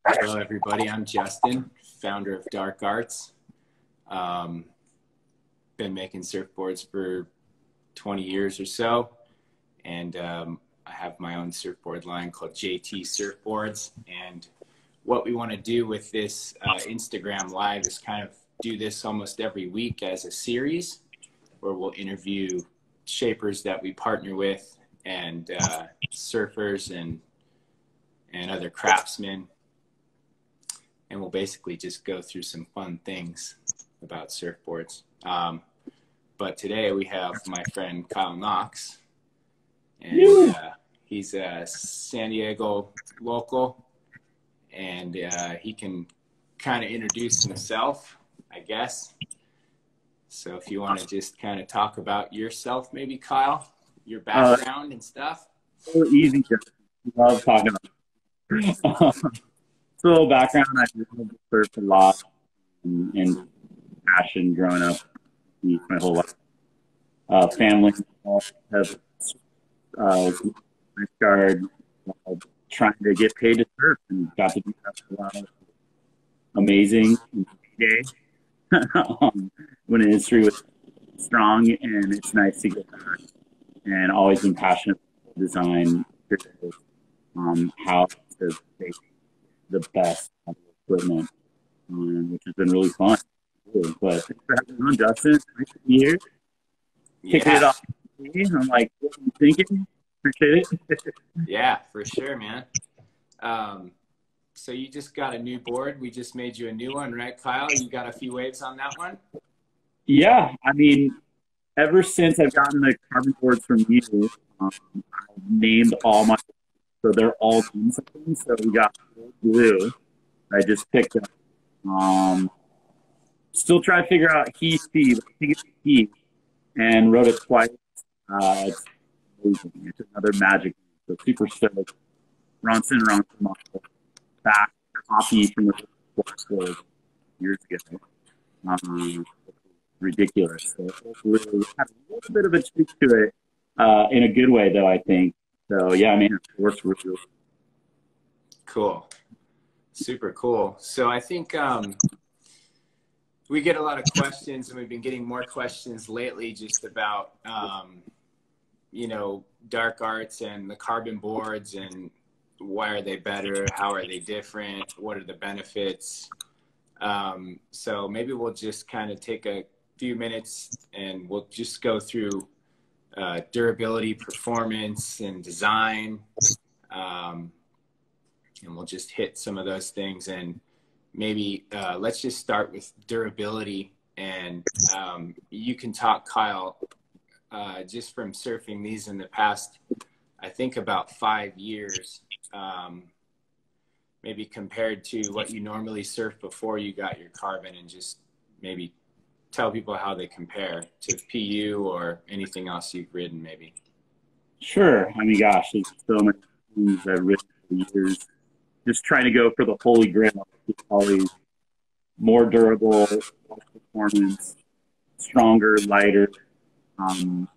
Hello, everybody. I'm Justin, founder of Dark Arts. Been making surfboards for 20 years or so, and I have my own surfboard line called JT Surfboards. And what we want to do with this Instagram Live is kind of do this almost every week as a series where we'll interview shapers that we partner with and surfers and other craftsmen. And we'll basically just go through some fun things about surfboards. But today we have my friend KNOX, and he's a San Diego local, and he can kind of introduce himself, I guess. So if you want to just kind of talk about yourself, maybe Kyle, your background and stuff. So easy. Love talking about So a little background, I surfed a lot and passion growing up my whole life. Family have lifeguard, trying to get paid to surf, and got to do that for a lot of amazing day when the industry was strong, and it's nice to get back. And always been passionate about design, how to make the best equipment, which has been really fun. But thanks for having me on, Justin. Nice to be here. Kicking it off. I'm like, what are you thinking? Appreciate it. Yeah, for sure, man. So you just got a new board. We just made you a new one, right, Kyle? You got a few waves on that one? Yeah, I mean, ever since I've gotten the carbon boards from you, I've named all my, so they're all doing something. So we got blue. I just picked up. Still trying to figure out he, Steve. I think it's he, and wrote it twice. It's amazing. It's another magic. So super stoked. Ronson model. Back copy from the board years ago. Ridiculous. So really had a little bit of a tweak to it, in a good way, though, I think. So yeah, I mean, it works really well. Cool. Super cool. So I think we get a lot of questions, and we've been getting more questions lately just about, you know, dark arts and the carbon boards, and why are they better? How are they different? What are the benefits? So maybe we'll just kind of take a few minutes and we'll just go through durability, performance, and design. And we'll just hit some of those things, and maybe let's just start with durability. And you can talk, Kyle, just from surfing these in the past, I think about 5 years, maybe compared to what you normally surf before you got your carbon, and just maybe tell people how they compare to PU or anything else you've ridden, maybe. Sure. I mean, gosh, there's so many things I've ridden for years. Just trying to go for the holy grail. It's always more durable, more performance, stronger, lighter. You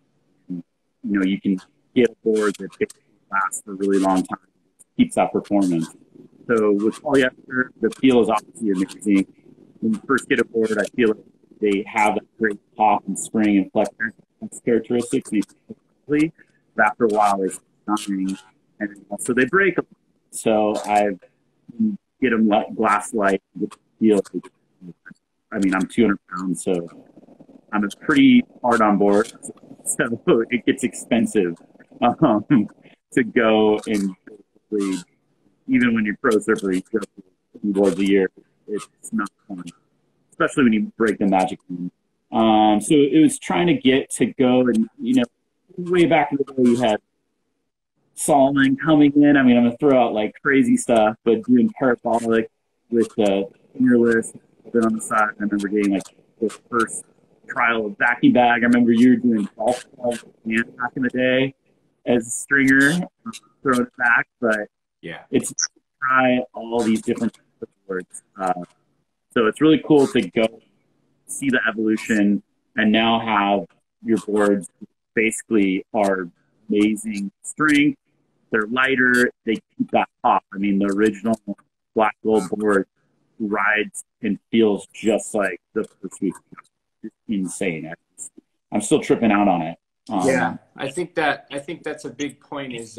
know, you can get a board that lasts for a really long time, keeps that performance. So with polyester, the feel is obviously amazing. When you first get a board, I feel like they have a great pop and spring and flex characteristics. But after a while, they're stunning, and also they break. So I get them glass light, feel. I mean, I'm 200 pounds, so I'm a pretty hard on board. So it gets expensive to go and even when you're pro surfer, you go 2 boards a year. It's not fun, especially when you break the magic. So it was trying to get to go, and you know, way back in the day, you had Solomon coming in. I mean, I'm gonna throw out like crazy stuff, but doing parabolic with the fingerless, then on the side. I remember getting like the first trial of vacuum bag. I remember you were doing golf balls back in the day as a stringer, throwing it back. But yeah, it's try all these different boards. So it's really cool to go see the evolution and now have your boards basically are amazing strength. They're lighter. They keep that pop. I mean, the original black gold board rides and feels just like the first week. It's insane. I'm still tripping out on it. Yeah, I think that's a big point is,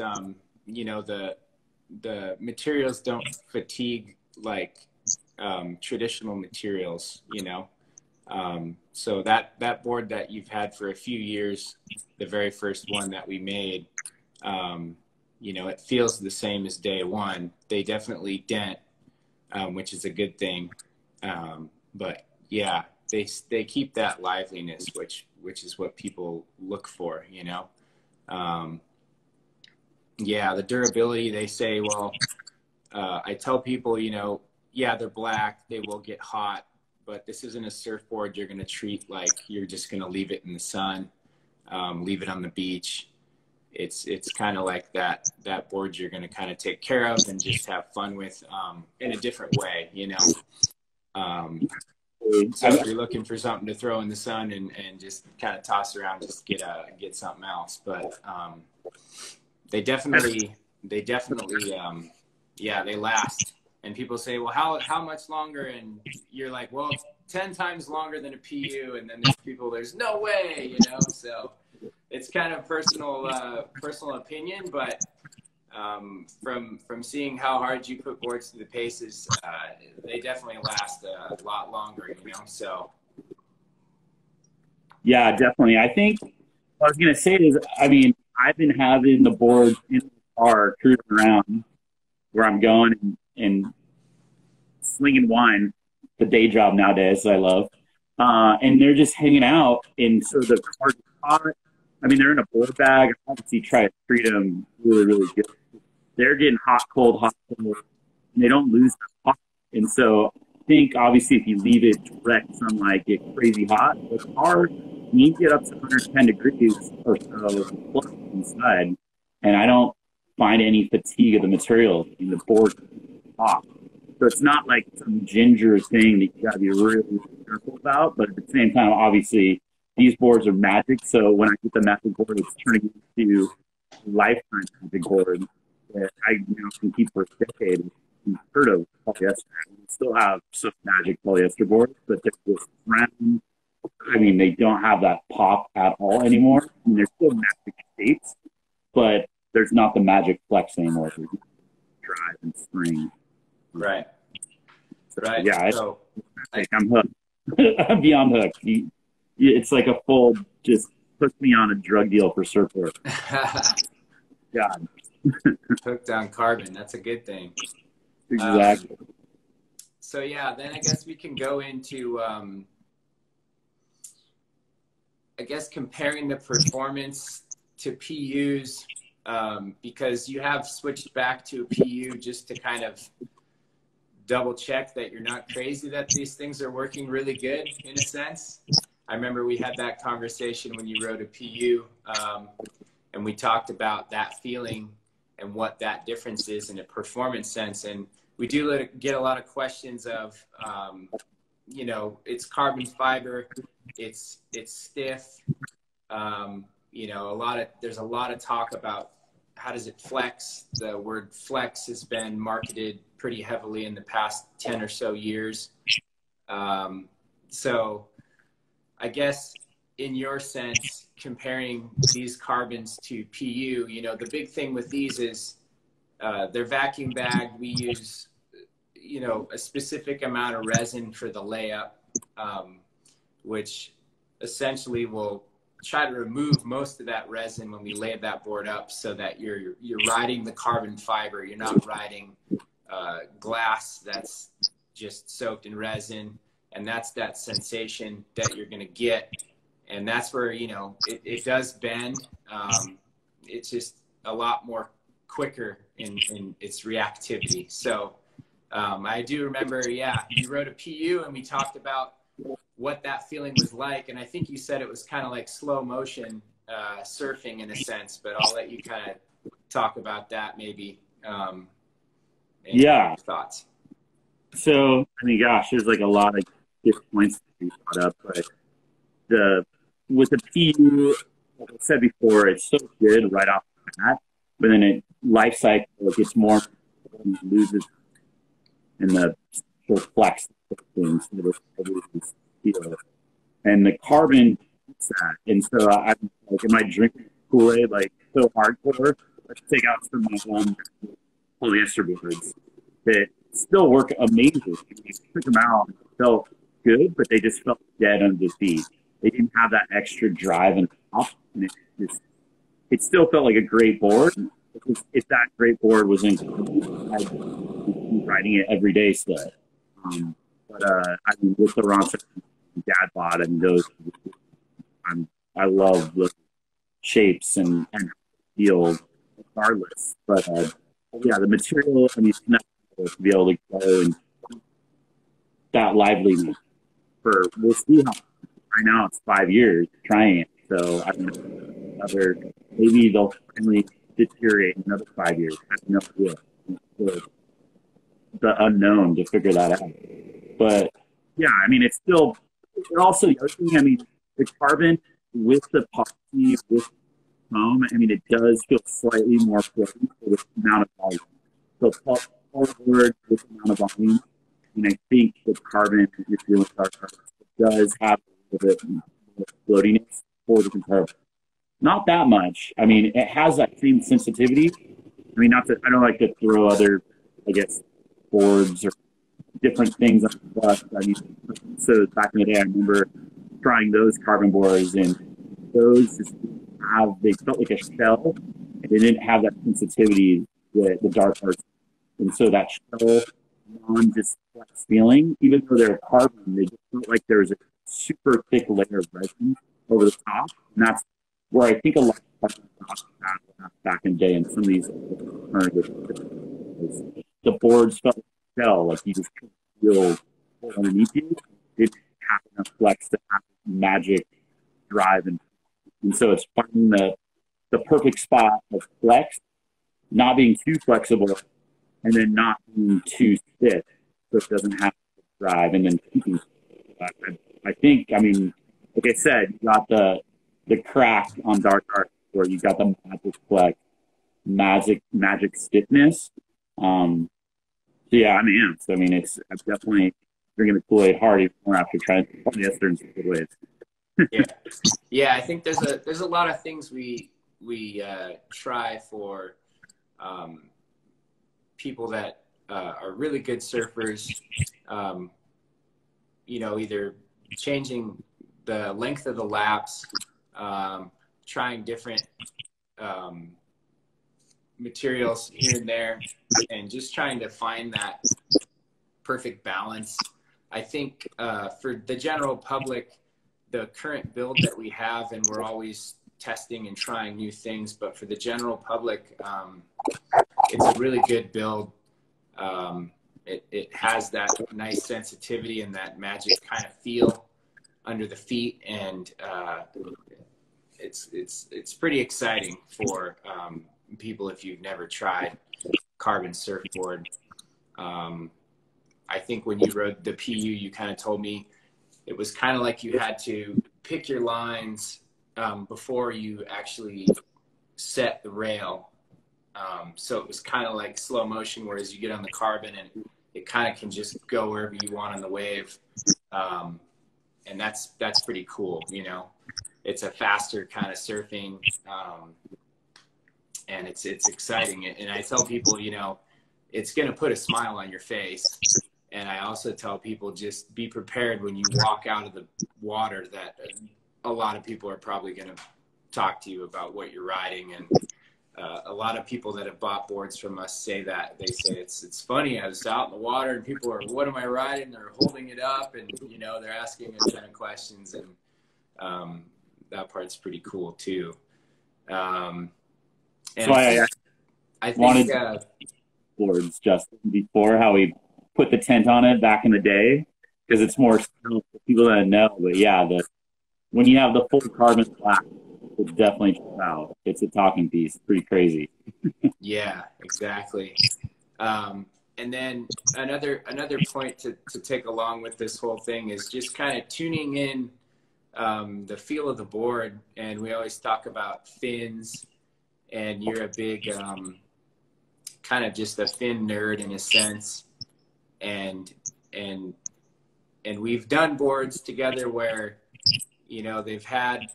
you know, the materials don't fatigue like traditional materials, you know. So that board that you've had for a few years, the very first one that we made, you know, it feels the same as day one. They definitely dent, which is a good thing. But yeah, they keep that liveliness, which is what people look for, you know. Yeah, the durability, they say, well, I tell people, you know, yeah, they're black, they will get hot, but this isn't a surfboard you're going to treat like you're just going to leave it in the sun, leave it on the beach. It's kind of like that board you're going to kind of take care of and just have fun with in a different way, you know. So if you're looking for something to throw in the sun and just kind of toss around, just get something else. But they definitely yeah, they last. And people say, well, how much longer? And you're like, well, 10 times longer than a PU. And then there's no way, you know. So it's kind of personal opinion, but from seeing how hard you put boards through the paces, they definitely last a lot longer, you know. So yeah, definitely. I think what I was gonna say is, I mean, I've been having the boards in the car cruising around where I'm going and slinging wine, the day job nowadays that I love. And they're just hanging out, and so the car's hot. I mean, they're in a board bag. Obviously, try to treat them really, really good. They're getting hot, cold, and they don't lose their hot. And so I think, obviously, if you leave it direct sunlight, get crazy hot. The car needs to get up to 110 degrees or so plus inside. And I don't find any fatigue of the material in the board hot. So it's not like some ginger thing that you got to be really, really careful about. But at the same time, obviously, these boards are magic. So when I get the magic board, it's turning into a lifetime magic board that I can keep for a decade. You've heard of polyester. We still have some magic polyester boards, but they're just round. I mean, they don't have that pop at all anymore. I mean, they're still magic shapes, but there's not the magic flex anymore. Drive and spring. Right. Right. Yeah, I'm hooked. I'm beyond hooked. It's like a full, just puts me on a drug deal for surfboard. God. Hooked on carbon. That's a good thing. Exactly. So yeah, then I guess we can go into, I guess, comparing the performance to PUs, because you have switched back to a PU just to kind of double check that you're not crazy, that these things are working really good in a sense. I remember we had that conversation when you rode a PU, and we talked about that feeling and what that difference is in a performance sense. And we do get a lot of questions of, you know, it's carbon fiber, it's stiff, you know, there's a lot of talk about how does it flex. The word flex has been marketed pretty heavily in the past 10 or so years. So I guess in your sense, comparing these carbons to PU, you know, the big thing with these is they're vacuum bagged. We use, you know, a specific amount of resin for the layup, which essentially will try to remove most of that resin when we lay that board up, so that you're riding the carbon fiber. You're not riding glass that's just soaked in resin, and that's that sensation that you're going to get. And that's where, you know, it does bend. It's just a lot more quicker in its reactivity. So I do remember, yeah, you rode a PU and we talked about what that feeling was like. And I think you said it was kind of like slow motion surfing in a sense, but I'll let you kind of talk about that maybe. Yeah. Thoughts. So, I mean, gosh, there's like a lot of good points to be brought up, but with the PU, like I said before, it's so good right off the bat, but then life cycle, it gets more, loses and the flex things that is steel. And the carbon is that. And so I'm like, am I drinking Kool-Aid like so hardcore? Let's take out some polyester boards that still work amazing. You took them out, and it felt good, but they just felt dead under the feet. They didn't have that extra drive and pop, and it still felt like a great board. If that great board was in, I'd be riding it every day still. I mean, with the Ronson Dad bought, and those, I love the shapes and feel regardless. But yeah, the material, I mean, it's not to be able to go and that liveliness for, we'll see how, right now it's 5 years trying it. So I mean, maybe they'll finally deteriorate in another 5 years. I have no idea. The unknown to figure that out. But yeah, I mean, it's still, also the other thing, I mean, the carbon with the epoxy, with foam, I mean, it does feel slightly more floaty for the amount of volume. So forward with the amount of volume, and I think the carbon, if you're doing dark carbon, it does have a little bit more floatiness for the comparable. Not that much. I mean, it has that same sensitivity. I mean, not that I don't like to throw other, I guess, boards or different things on the bus. I mean, so back in the day, I remember trying those carbon boards, and those just they felt like a shell, and they didn't have that sensitivity that the dark parts. And so that shell just flex feeling, even though they're carbon, they just felt like there was a super thick layer of resin over the top. And that's where I think a lot of back in the day, and some of these the boards felt like a shell, like you just couldn't feel underneath you. It didn't have enough flex to have magic drive, and so it's finding the perfect spot of flex, not being too flexible, and then not being too stiff, so it doesn't have to drive, and then keeping. I think, I mean, like I said, you got the crack on dark art where you got the magic flex, magic stiffness. So yeah, I mean, I mean, it's definitely drinking the Kool-Aid hard even more after trying polyester in some good ways. Yeah. I think there's a lot of things we try for people that are really good surfers. You know, either changing the length of the laps, trying different materials here and there, and just trying to find that perfect balance. I think for the general public, the current build that we have, and we're always testing and trying new things, but for the general public, it's a really good build. It has that nice sensitivity and that magic kind of feel under the feet, and it's pretty exciting for people if you've never tried carbon surfboard. I think when you rode the PU, you kind of told me it was kind of like you had to pick your lines before you actually set the rail. So it was kind of like slow motion, whereas you get on the carbon and it kind of can just go wherever you want on the wave. And that's pretty cool. You know, it's a faster kind of surfing, and it's exciting. And I tell people, you know, it's going to put a smile on your face. And I also tell people, just be prepared when you walk out of the water that a lot of people are probably going to talk to you about what you're riding. And a lot of people that have bought boards from us say that. They say it's funny, I was out in the water and people are, what am I riding? They're holding it up, and you know, they're asking a ton of questions, and that part's pretty cool too. And so I think wanted boards just before how we put the tent on it back in the day, because it's more for people that know. But yeah, when you have the full carbon black, it's definitely out. It's a talking piece. It's pretty crazy. Yeah, exactly. And then another point to take along with this whole thing is just kind of tuning in the feel of the board. And we always talk about fins, and you're a big kind of just a fin nerd in a sense. and and and we've done boards together where, you know, they've had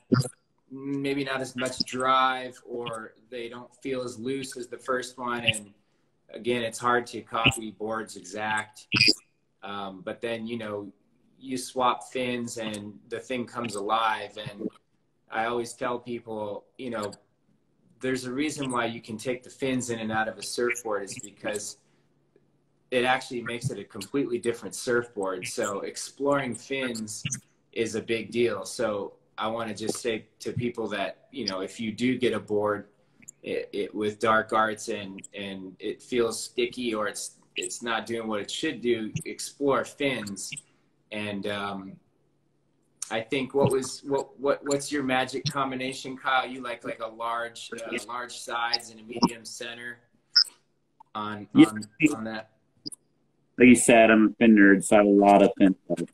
maybe not as much drive, or they don't feel as loose as the first one. And again, it's hard to copy boards exact. But then, you know, you swap fins and the thing comes alive. And I always tell people, you know, there's a reason why you can take the fins in and out of a surfboard, is because it actually makes it a completely different surfboard. So exploring fins is a big deal. So I want to just say to people that, you know, if you do get a board with dark arts and it feels sticky, or it's not doing what it should do, explore fins. And I think what's your magic combination, Kyle? You like a large sides and a medium center on that. Like you said, I'm a fin nerd, so I have a lot of fin stuff.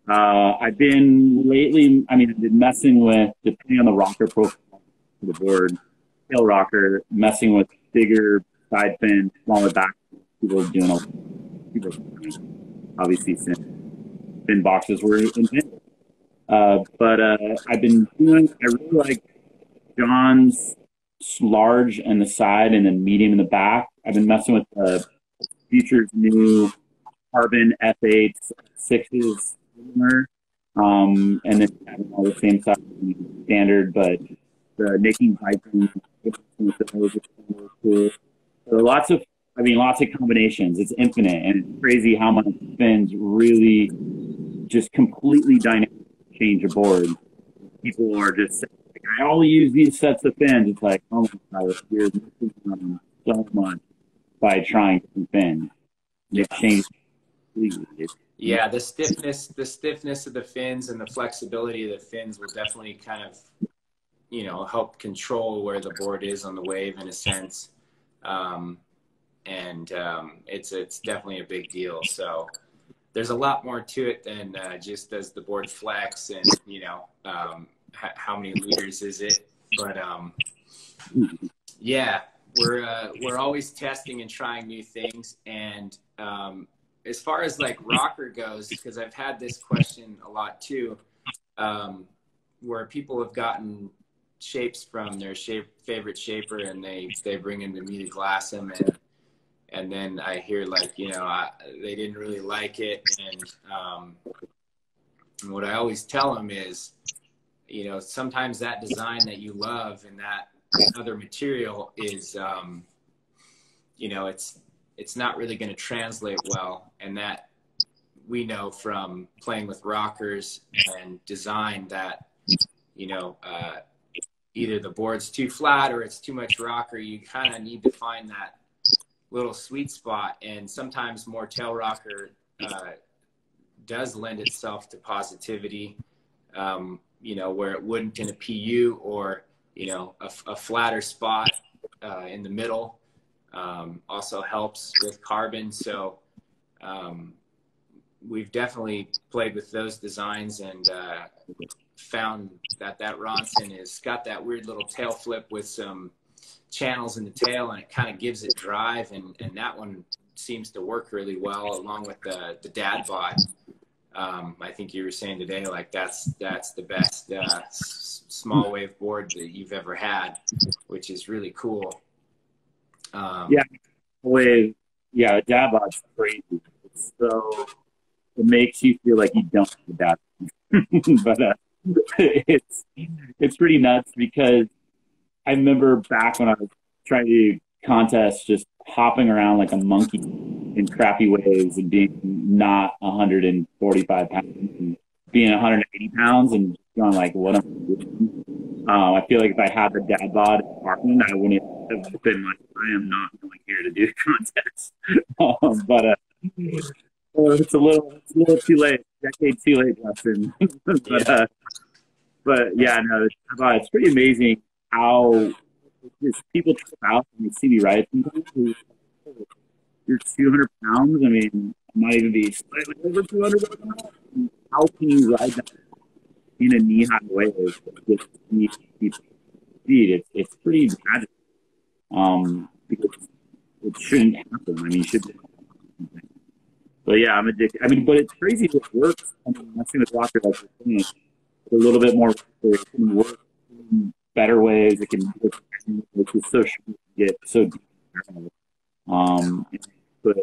I've been lately, I mean, I've been messing with, depending on the rocker profile of the board, tail rocker, messing with bigger side fin, smaller back. People obviously fin boxes were invented. But I've been doing, I really like John's large in the side and then medium in the back. I've been messing with Future's new carbon F8s, 6s, and then having all the same stuff standard, but the nicking piping with those is cool. So lots of combinations. It's infinite, and it's crazy how much fins really just completely dynamic change a board. People are just saying, I only use these sets of fins. It's like, oh my God, you're missing so much by trying different fins. It changes. Yeah, the stiffness of the fins and the flexibility of the fins will definitely kind of, you know, help control where the board is on the wave in a sense. It's definitely a big deal. So there's a lot more to it than just does the board flex and, you know, how many liters is it? But yeah, we're always testing and trying new things. And as far as like rocker goes, because I've had this question a lot too, where people have gotten shapes from their favorite shaper, and they bring them to me to glass them, and then I hear like, you know, they didn't really like it. And what I always tell them is, you know, sometimes that design that you love and that other material is, you know, it's not really going to translate well. And that we know from playing with rockers and design that, you know, either the board's too flat or it's too much rocker. You kind of need to find that little sweet spot. And sometimes more tail rocker does lend itself to positivity, you know, where it wouldn't in a PU, or, you know, a flatter spot in the middle also helps with carbon. So we've definitely played with those designs and found that Ronson has got that weird little tail flip with some channels in the tail, and it kind of gives it drive, and that one seems to work really well along with the dad bod. I think you were saying today, like that's the best small wave board that you've ever had, which is really cool. Yeah, wave. Yeah, dad bod's crazy. So it makes you feel like you don't have a dad bod. But it's pretty nuts, because I remember back when I was trying to do contests, just hopping around like a monkey in crappy waves and being not 145 pounds and being 180 pounds and going like, what am I doing? I feel like if I had the dad bod apartment, I wouldn't have been like, I am not going here to do the contest. But it's a little too late, decade too late, Justin. But yeah, no, it's pretty amazing how just people trip out when they see me ride. Sometimes you're 200 pounds. I mean, I might even be slightly over 200 pounds. How can you ride that in a knee-high wave with speed? It's pretty magical. Because it shouldn't happen. I mean, it should be. But yeah, I'm addicted. I mean, but it's crazy that it works. I mean, messing with rocker like you're saying, it's a little bit more. It can work in better ways. It can. It's just so short to get so deep. And put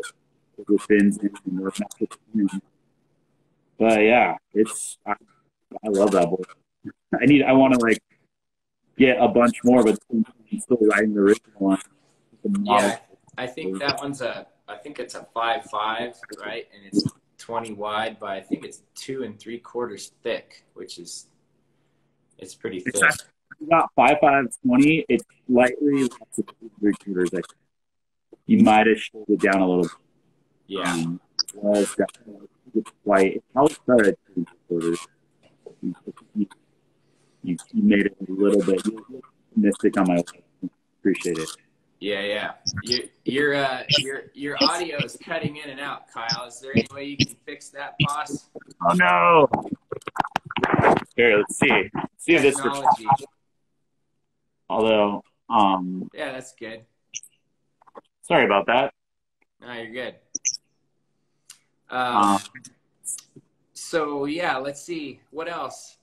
with fins in and work out with the. But yeah, I love that board. I want to like get a bunch more, but I'm still riding the original one. The model. Yeah, I think that one's I think it's a 5.5, right? And it's 20 wide, but I think it's 2 3/4 thick, which is, it's pretty thick. It's about 5.5 20. It's slightly less than 3/4. Like you might have shaved it down a little bit. Yeah. Was definitely quite. I'll start at 3/4. You made it a little bit. You missed it on my. Appreciate it. Yeah. Your audio is cutting in and out, Kyle. Is there any way you can fix that, boss? Oh no! Here, let's see. See if this. Technology. Although, Yeah, that's good. sorry about that. No, you're good. So yeah, let's see what else.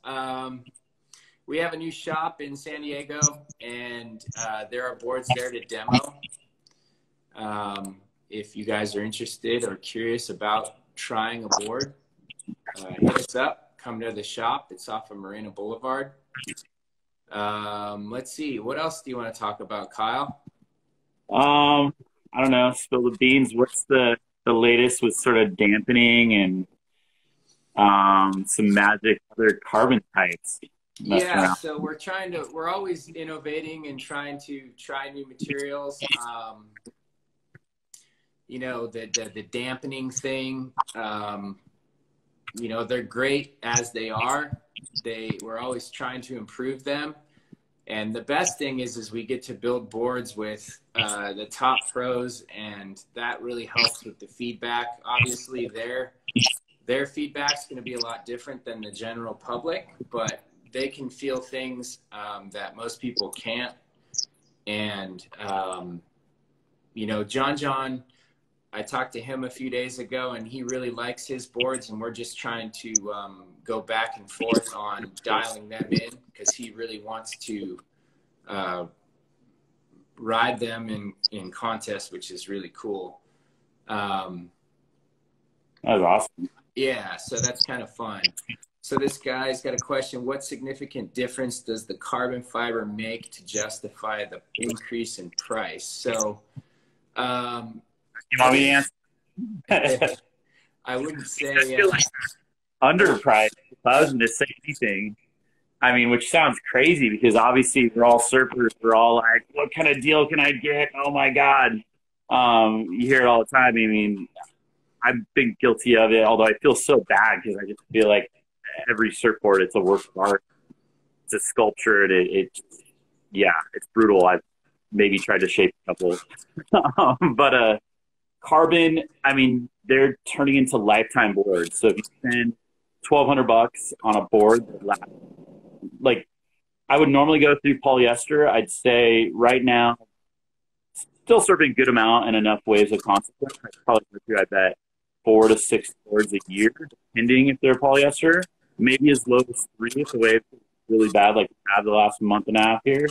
We have a new shop in San Diego, and there are boards there to demo. If you guys are interested or curious about trying a board, hit us up. Come to the shop. It's off of Marina Boulevard. Let's see. What else do you want to talk about, Kyle? I don't know. Spill the beans. What's the latest with sort of dampening and some magic other carbon types? Yeah, so we're always innovating and trying to try new materials. You know, the dampening thing, you know, they're great as they are. We're always trying to improve them. And the best thing is we get to build boards with the top pros, and that really helps with the feedback. Obviously, their feedback's going to be a lot different than the general public, but they can feel things that most people can't. And, you know, John, I talked to him a few days ago, and he really likes his boards, and we're just trying to go back and forth on dialing them in, because he really wants to ride them in contests, which is really cool. That's awesome. Yeah, so that's kind of fun. So this guy's got a question: what significant difference does the carbon fiber make to justify the increase in price? So, you want me to answer? I wouldn't say I feel like underpriced. If I was to say anything, I mean, which sounds crazy because obviously we're all surfers. We're all like, what kind of deal can I get? Oh my God. You hear it all the time. I mean, I've been guilty of it, although I feel so bad because I just feel like every surfboard, it's a work of art. It's a sculpture. Yeah, it's brutal. I've maybe tried to shape a couple. But carbon, I mean, they're turning into lifetime boards. So if you spend $1,200 on a board, like I would normally go through polyester, I'd say right now, still surfing a good amount and enough waves of consequence. I'd probably go through, I bet, 4 to 6 boards a year, depending if they're polyester. Maybe as low as 3 if the wave is really bad, like we have the last month and a half here.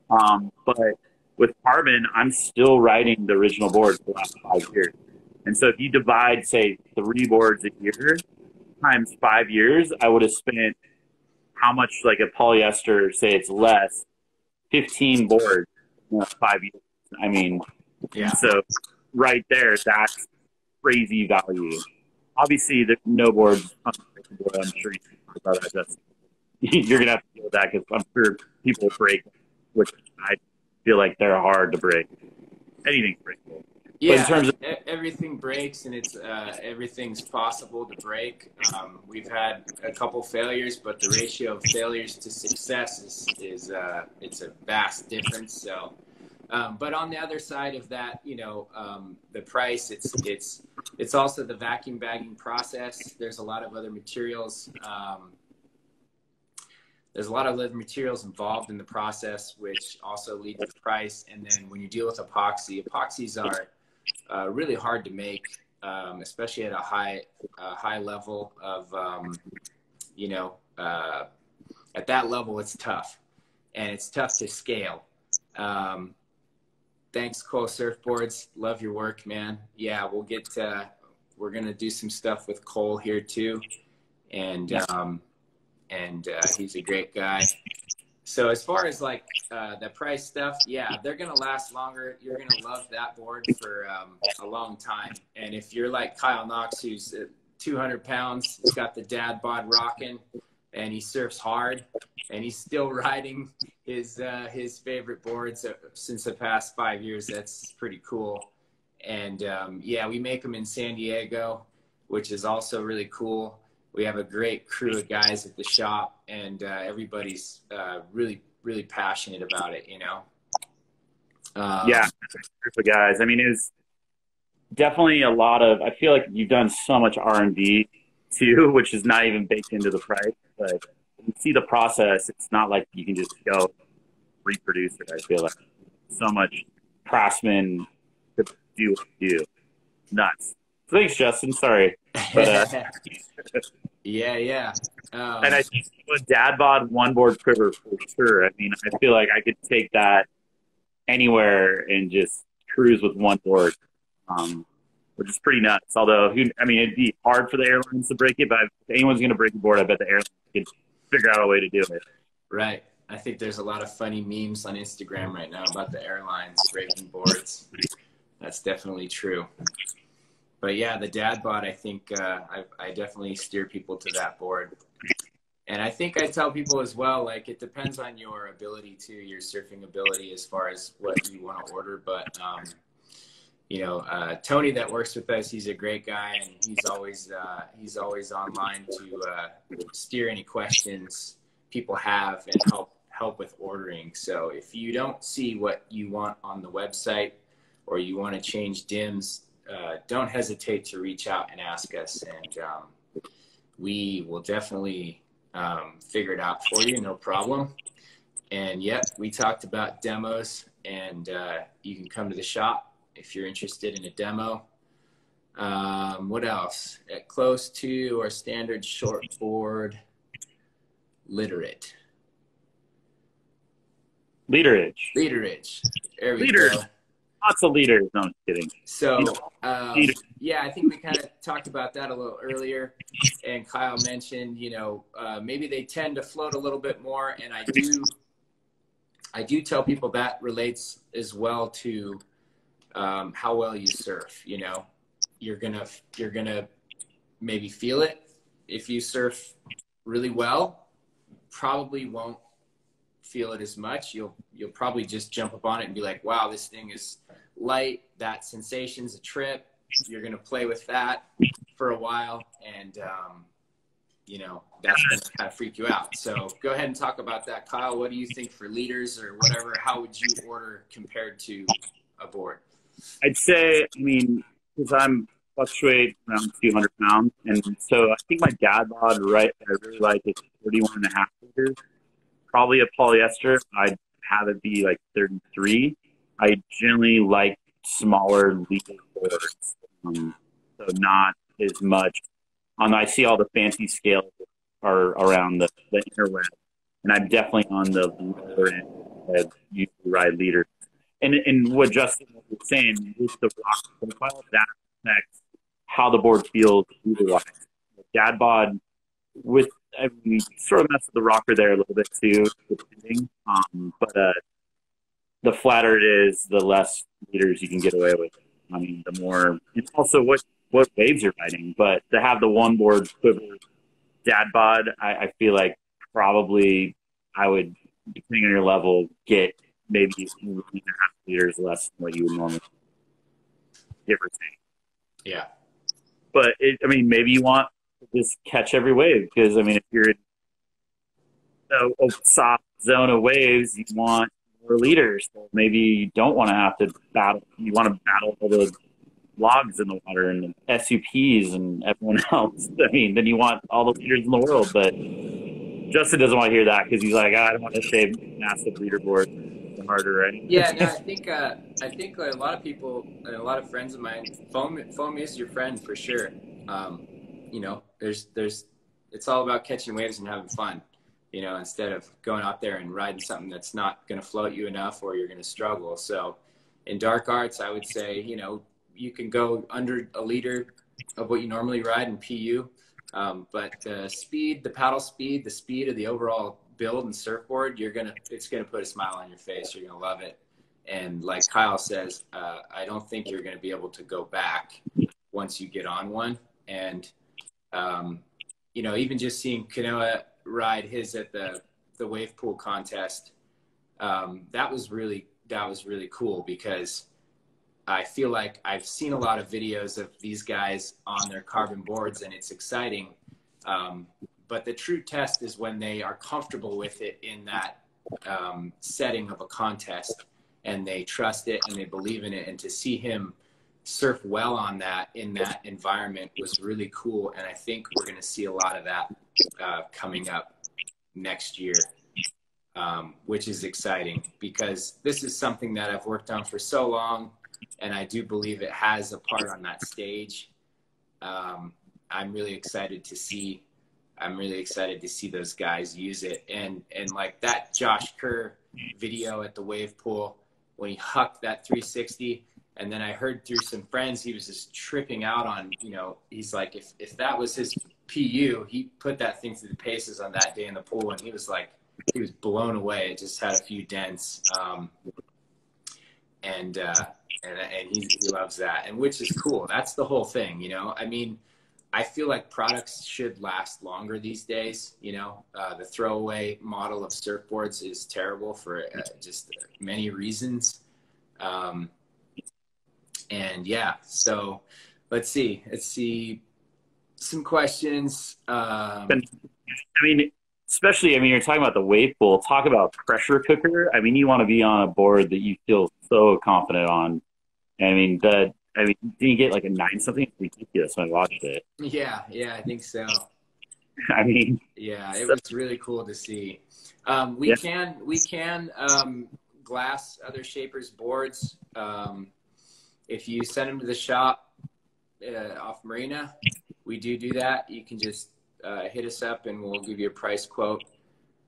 But with carbon, I'm still riding the original board for the last 5 years. And so if you divide, say, 3 boards a year times 5 years, I would have spent how much like a polyester, say it's less, 15 boards in 5 years. I mean, yeah. So right there, that's crazy value. Obviously, the no board's unbreakable. I'm sure you talk about that. You're going to have to deal with that because I'm sure people break, which I feel like they're hard to break. Anything's breakable. Yeah, in terms of everything breaks, and it's everything's possible to break. We've had a couple failures, but the ratio of failures to success is it's a vast difference. So, but on the other side of that, you know, the price, it's also the vacuum bagging process. There's a lot of other materials. There's a lot of other materials involved in the process, which also lead to the price. And then when you deal with epoxies are really hard to make. especially at a high level of, you know, at that level, it's tough, and it's tough to scale. Thanks, Cole Surfboards. Love your work, man. Yeah, we're going to do some stuff with Cole here too. And, he's a great guy. So as far as like the price stuff, yeah, they're going to last longer. You're going to love that board for a long time. And if you're like Kyle Knox, who's 200 pounds, he's got the dad bod rocking, and he surfs hard, and he's still riding his favorite boards since the past 5 years. That's pretty cool. And yeah, we make them in San Diego, which is also really cool. We have a great crew of guys at the shop, and everybody's really, really passionate about it, you know? Yeah, group of guys. I mean, it's definitely a lot of, I feel like you've done so much R&D too, which is not even baked into the price. But when you see the process, it's not like you can just go reproduce it. I feel like so much craftsmen to do what you do. Nuts. Thanks, Justin. Sorry. But, yeah. And I think a dad bod one board quiver for sure. I mean, I feel like I could take that anywhere and just cruise with one board, which is pretty nuts. Although, I mean, it'd be hard for the airlines to break it, but if anyone's going to break a board, I bet the airlines could figure out a way to do it. Right. I think there's a lot of funny memes on Instagram right now about the airlines breaking boards. That's definitely true. But yeah, the dad bod, I think I definitely steer people to that board. And I think I tell people as well, like, it depends on your ability to, your surfing ability as far as what you want to order. But, you know, Tony that works with us, he's a great guy, and he's always online to steer any questions people have and help with ordering. So if you don't see what you want on the website, or you want to change dims, don't hesitate to reach out and ask us, and we will definitely figure it out for you, no problem. And yep, we talked about demos, and you can come to the shop if you're interested in a demo. What else? At close to or standard shortboard, literate. Leaderage. There we go. Lots of leaders. No, I'm kidding. So, yeah, I think we kind of talked about that a little earlier. And Kyle mentioned, you know, maybe they tend to float a little bit more. And I do tell people that relates as well to how well you surf. You know, you're gonna maybe feel it if you surf really well. Probably won't feel it as much. You'll probably just jump up on it and be like, wow, this thing is light. That sensation's a trip. You're going to play with that for a while, and you know, that's going to kind of freak you out. So go ahead and talk about that, Kyle. What do you think for leaders or whatever? How would you order compared to a board? I'd say, I mean, because I'm fluctuate around 200 pounds, and so I think my dad bod, right, I really like is 31.5 liters. Probably a polyester. I'd have it be like 33. I generally like smaller leader boards, so not as much. I see all the fancy scales are around the interweb, and I'm definitely on the lower end that you ride leaders. And what Justin was saying with the rock profile, that affects how the board feels leader-wise. Dad bod with, I mean, sort of mess with the rocker there a little bit too, depending. But the flatter it is, the less meters you can get away with. I mean, the more, it's also what waves you're riding. But to have the one board quiver dad bod, I feel like probably I would, depending on your level, get maybe 1.5 liters less than what you would normally give or take. Yeah. But I mean, maybe you want to just catch every wave, because I mean, if you're in a soft zone of waves, you want more leaders. So maybe you don't want to have to battle. You want to battle all the logs in the water and the SUPs and everyone else. I mean, then you want all the leaders in the world. But Justin doesn't want to hear that, because he's like, I don't want to shave massive leaderboard. harder, right? Yeah, no, I think a lot of people, and a lot of friends of mine, foam is your friend for sure. Um, you know, it's all about catching waves and having fun. You know, instead of going out there and riding something that's not going to float you enough, or you're going to struggle. So, in dark arts, I would say, you know, you can go under a liter of what you normally ride in PU, but the speed, the paddle speed, the speed of the overall build and surfboard, it's gonna put a smile on your face. You're gonna love it. And like Kyle says, I don't think you're gonna be able to go back once you get on one. And you know, even just seeing Kanoa ride his at the wave pool contest, that was really cool, because I feel like I've seen a lot of videos of these guys on their carbon boards, and it's exciting. But the true test is when they are comfortable with it in that setting of a contest, and they trust it and they believe in it. And to see him surf well on that in that environment was really cool. And I think we're going to see a lot of that coming up next year, which is exciting, because this is something that I've worked on for so long. And I do believe it has a part on that stage. I'm really excited to see those guys use it. And like that Josh Kerr video at the wave pool, when he hucked that 360, and then I heard through some friends he was just tripping out on, you know, he's like, if that was his PU, he put that thing through the paces on that day in the pool, and he was blown away. It just had a few dents. And he loves that, and which is cool. That's the whole thing, you know. I mean, I feel like products should last longer these days. You know, the throwaway model of surfboards is terrible for just many reasons. And yeah, so let's see some questions. I mean, especially, I mean, you're talking about the wave pool. Talk about pressure cooker. I mean, you want to be on a board that you feel so confident on. I mean, did you get like a 9 something? It's ridiculous when I watched it. Yeah, I think so. I mean, yeah, it was really cool to see. We can glass other shapers' boards. If you send them to the shop off Marina, we do that. You can just hit us up and we'll give you a price quote.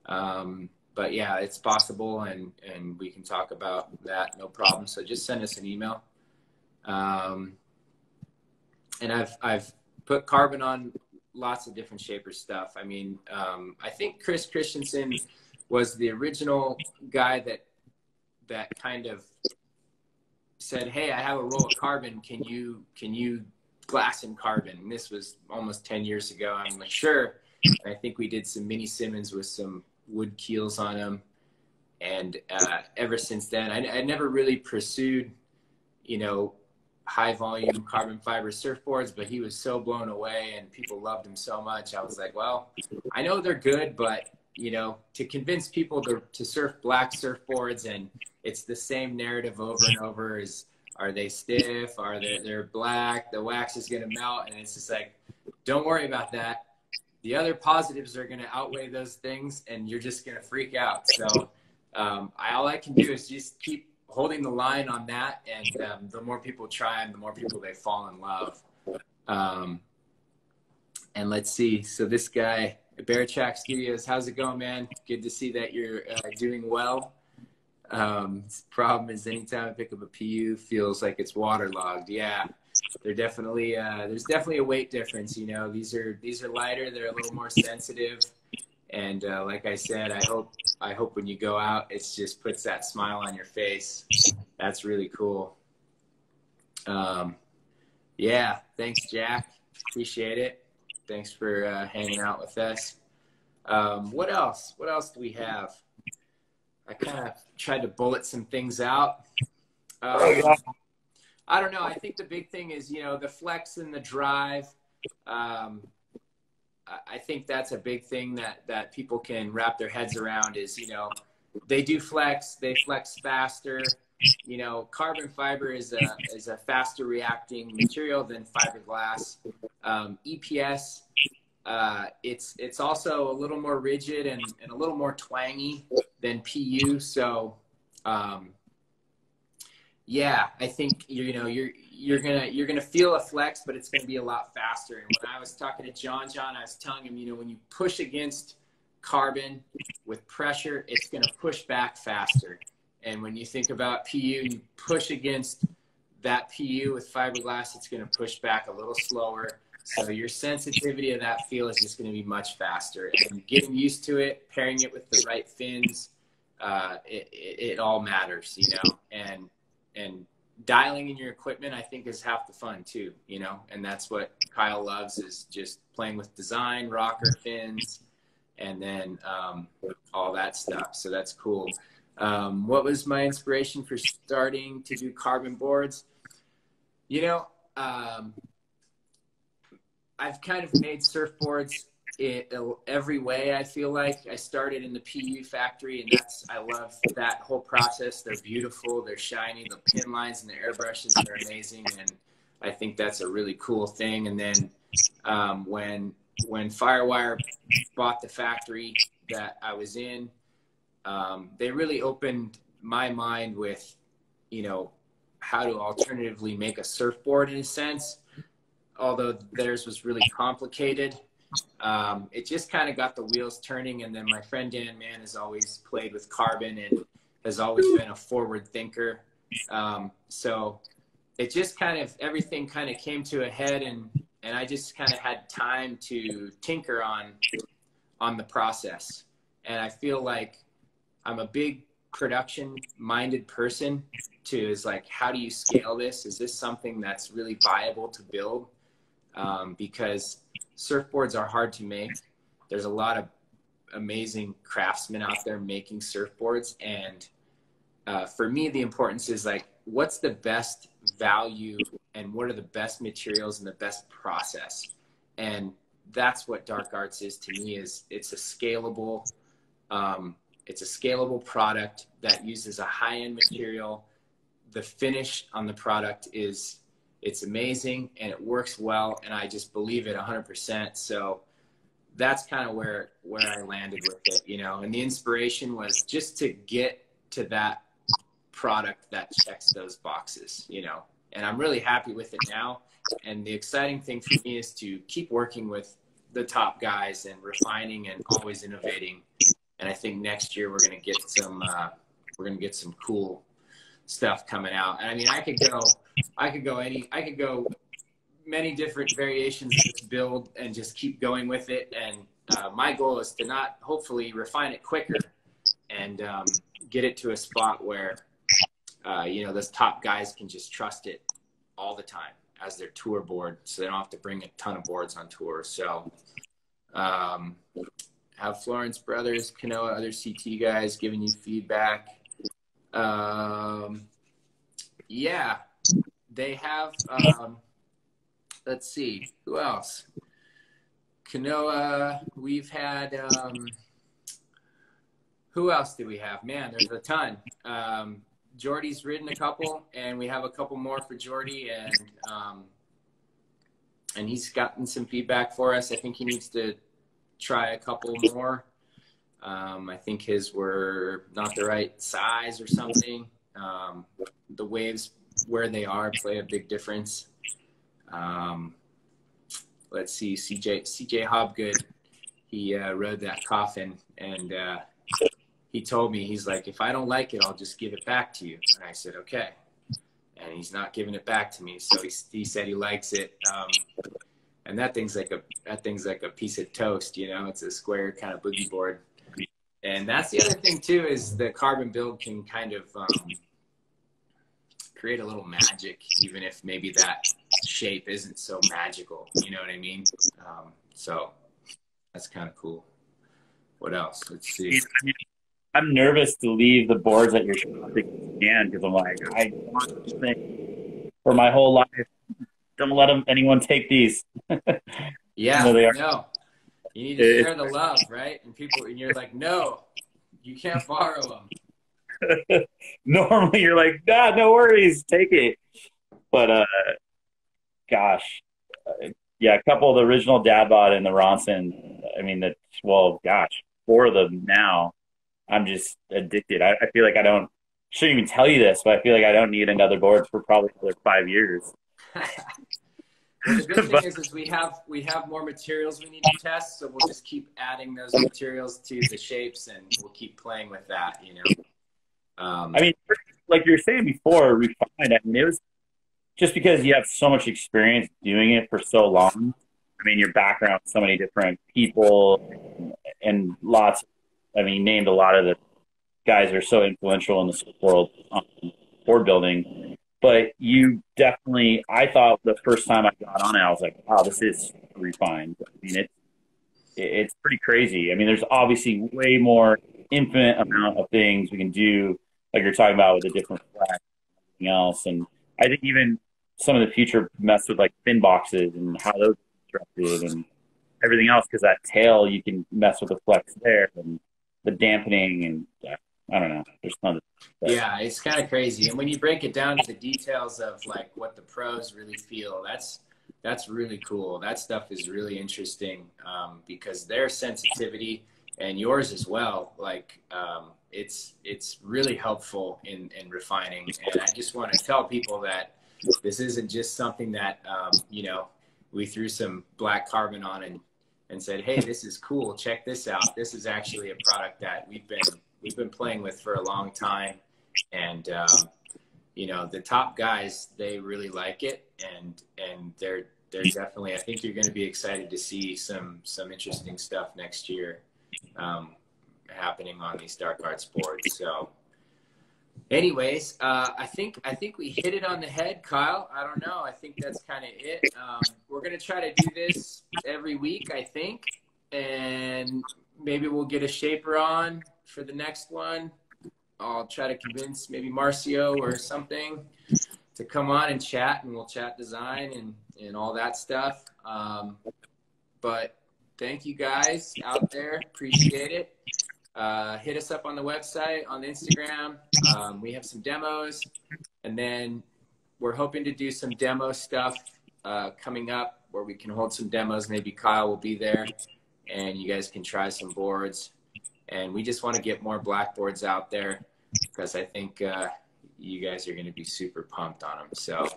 But yeah, it's possible, and we can talk about that, no problem. So just send us an email. And I've put carbon on lots of different shaper stuff. I mean, I think Chris Christensen was the original guy that kind of said, "Hey, I have a roll of carbon. Can you glass in carbon?" And this was almost 10 years ago. I'm like, sure. And I think we did some mini Simmons with some wood keels on them. And ever since then, I never really pursued, you know, high volume carbon fiber surfboards, but he was so blown away and people loved him so much. I was like, well, I know they're good, but you know, to convince people to surf black surfboards, and it's the same narrative over and over, is, are they stiff? Are they're black? The wax is going to melt. And it's just like, don't worry about that. The other positives are going to outweigh those things, and you're just going to freak out. So all I can do is just keep holding the line on that. And the more people try them, the more people they fall in love. And let's see. So this guy, Beartrack Studios, how's it going, man? Good to see that you're doing well. Problem is, anytime I pick up a PU, feels like it's waterlogged. Yeah, they're definitely there's definitely a weight difference. You know, these are lighter. They're a little more sensitive. And like I said, I hope when you go out, it just puts that smile on your face. That's really cool. Yeah, thanks, Jack. Appreciate it. Thanks for hanging out with us. What else? What else do we have? I kind of tried to bullet some things out. I don't know. I think the big thing is, you know, the flex and the drive. I think that's a big thing that people can wrap their heads around, is, you know, they flex faster. You know, carbon fiber is a faster reacting material than fiberglass. EPS, it's also a little more rigid and a little more twangy than PU. So Um, yeah, I think you're gonna feel a flex, but it's gonna be a lot faster. And when I was talking to John, I was telling him, when you push against carbon with pressure, it's gonna push back faster. And when you think about PU, you push against that PU with fiberglass, it's gonna push back a little slower. So your sensitivity of that feel is just gonna be much faster. And getting used to it, pairing it with the right fins, it all matters, and dialing in your equipment, I think, is half the fun too, and that's what Kyle loves, is just playing with design, rocker fins, and then all that stuff. So that's cool. What was my inspiration for starting to do carbon boards? I've kind of made surfboards every way. I feel like I started in the PU factory, and I love that whole process. They're beautiful, they're shiny, the pin lines and the airbrushes are amazing, and I think that's a really cool thing. And then when Firewire bought the factory that I was in, they really opened my mind with how to alternatively make a surfboard, in a sense, although theirs was really complicated. It just kind of got the wheels turning. And then my friend Dan Mann has always played with carbon and has always been a forward thinker. So it just everything kind of came to a head, and I just kind of had time to tinker on the process. And I feel like I'm a big production minded person too, is like, how do you scale this? Is this something that's really viable to build? Because surfboards are hard to make. There's a lot of amazing craftsmen out there making surfboards. And for me, the importance is like, what's the best value and what are the best materials and the best process? And that's what Dark Arts is to me. Is it's a scalable product that uses a high-end material. The finish on the product it's amazing and it works well, and I just believe it 100%. So that's kind of where I landed with it, and the inspiration was just to get to that product that checks those boxes, and I'm really happy with it now. And the exciting thing for me is to keep working with the top guys and refining and always innovating. And I think next year we're going to get some cool stuff coming out. And I mean, I could go many different variations of this build and just keep going with it. And my goal is to not hopefully refine it quicker and get it to a spot where, those top guys can just trust it all the time as their tour board, so they don't have to bring a ton of boards on tour. So have Florence Brothers, Kanoa, other CT guys giving you feedback. Yeah, they have, let's see, who else? Kanoa, we've had, who else do we have? Man, there's a ton. Jordy's ridden a couple, and we have a couple more for Jordy, and he's gotten some feedback for us. I think he needs to try a couple more. I think his were not the right size or something. The waves where they are play a big difference. Let's see, CJ Hobgood, he rode that Coffin, and he told me, he's like, if I don't like it, I'll just give it back to you. And I said, okay. And he's not giving it back to me. So he said he likes it. And that thing's like a piece of toast, it's a square kind of boogie board. And that's the other thing too, is the carbon build can kind of create a little magic, even if maybe that shape isn't so magical. You know what I mean? So that's kind of cool. What else? Let's see. I'm nervous to leave the boards at your again, because I'm like, I want to think for my whole life, don't let anyone take these. Yeah, no. You need to share the love, right? And you're like, no, you can't borrow them. Normally you're like, nah, no worries, take it. But gosh, yeah, a couple of the original Dadbot and the Ronson. I mean, four of them now. I'm just addicted. I feel like I don't shouldn't even tell you this, but I feel like I don't need another board for probably another 5 years. Well, the good thing But, is we have more materials we need to test, so we'll just keep adding those materials to the shapes, and we'll keep playing with that. You know. I mean, like you were saying before, refined. I mean, it was just because you have so much experience doing it for so long. I mean, your background, so many different people, and lots. I mean, you named a lot of the guys that are so influential in the surf world board building. But you definitely, I thought the first time I got on it, I was like, wow, this is refined. I mean, it's pretty crazy. I mean, there's obviously way more infinite amount of things we can do, like you're talking about with the different flags and everything else. And I think even some of the future mess with like fin boxes and how those are constructed and everything else, because that tail, you can mess with the flex there and the dampening and I don't know. There's tons of stuff. Yeah, it's kind of crazy. And when you break it down to the details of like what the pros really feel, that's really cool. That stuff is really interesting because their sensitivity and yours as well, like it's really helpful in refining. And I just want to tell people that this isn't just something that you know, we threw some black carbon on and said, hey, this is cool. Check this out. This is actually a product that we've been playing with for a long time, and you know, the top guys, they really like it, and they're definitely, I think you're going to be excited to see some interesting stuff next year happening on these dark arts boards. So anyways, I think we hit it on the head, Kyle. I don't know. I think that's kind of it. We're going to try to do this every week, I think, and maybe we'll get a shaper on for the next one. I'll try to convince maybe Marcio or something to come on and chat, and we'll chat design and all that stuff. But thank you guys out there. Appreciate it. Hit us up on the website, on the Instagram. We have some demos, and then we're hoping to do some demo stuff coming up where we can hold some demos. Maybe Kyle will be there, and you guys can try some boards. And we just want to get more blackboards out there because I think you guys are going to be super pumped on them. So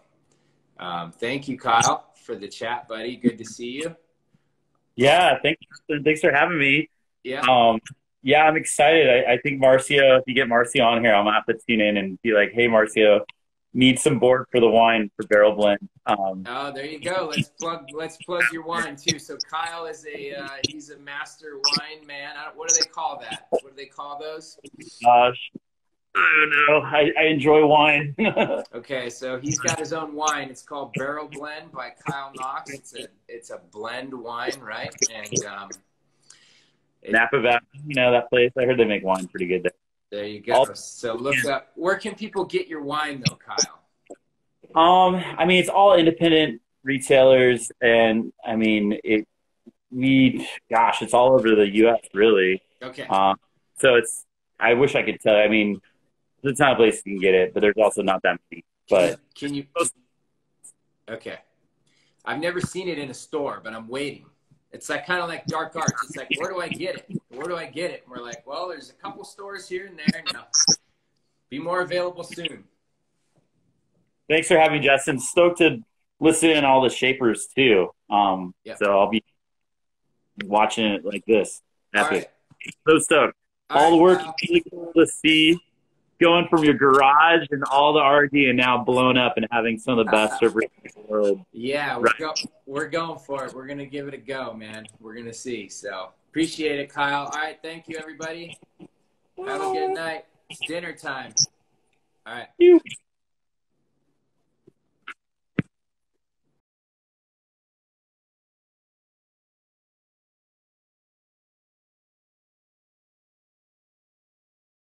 thank you, Kyle, for the chat, buddy. Good to see you. Yeah, thanks for having me. Yeah. Yeah, I'm excited. I think Marcio, if you get Marcio on here, I'm gonna have to tune in and be like, hey, Marcio, need some board for the wine for barrel blend. Oh, there you go. Let's plug your wine too. So Kyle is he's a master wine man. What do they call that? What do they call those? Gosh, I don't know. I enjoy wine. Okay, so he's got his own wine. It's called Barrel Blend by KNOX. It's a blend wine, right? And Napa Valley, you know that place. I heard they make wine pretty good there. There you go. So look up. Where can people get your wine though, Kyle? I mean, it's all independent retailers, and I mean, it's all over the U.S. really. Okay. So I wish I could tell you. I mean, there's not a place you can get it, but there's also not that many. But can you? Okay. I've never seen it in a store, but I'm waiting. It's like kind of like dark arts. It's like, where do I get it? Where do I get it? And we're like, well, there's a couple stores here and there. Now, be more available soon. Thanks for having me, Justin. Stoked to listen in all the shapers too. Yep. So I'll be watching it like this. Epic. Right. So stoked. All the work is really cool to see. Going from your garage and all the R&D and now blown up and having some of the best servers in the world. Yeah, we're going for it. We're going to give it a go, man. We're going to see. So appreciate it, Kyle. All right. Thank you, everybody. Have a good night. It's dinner time. All right.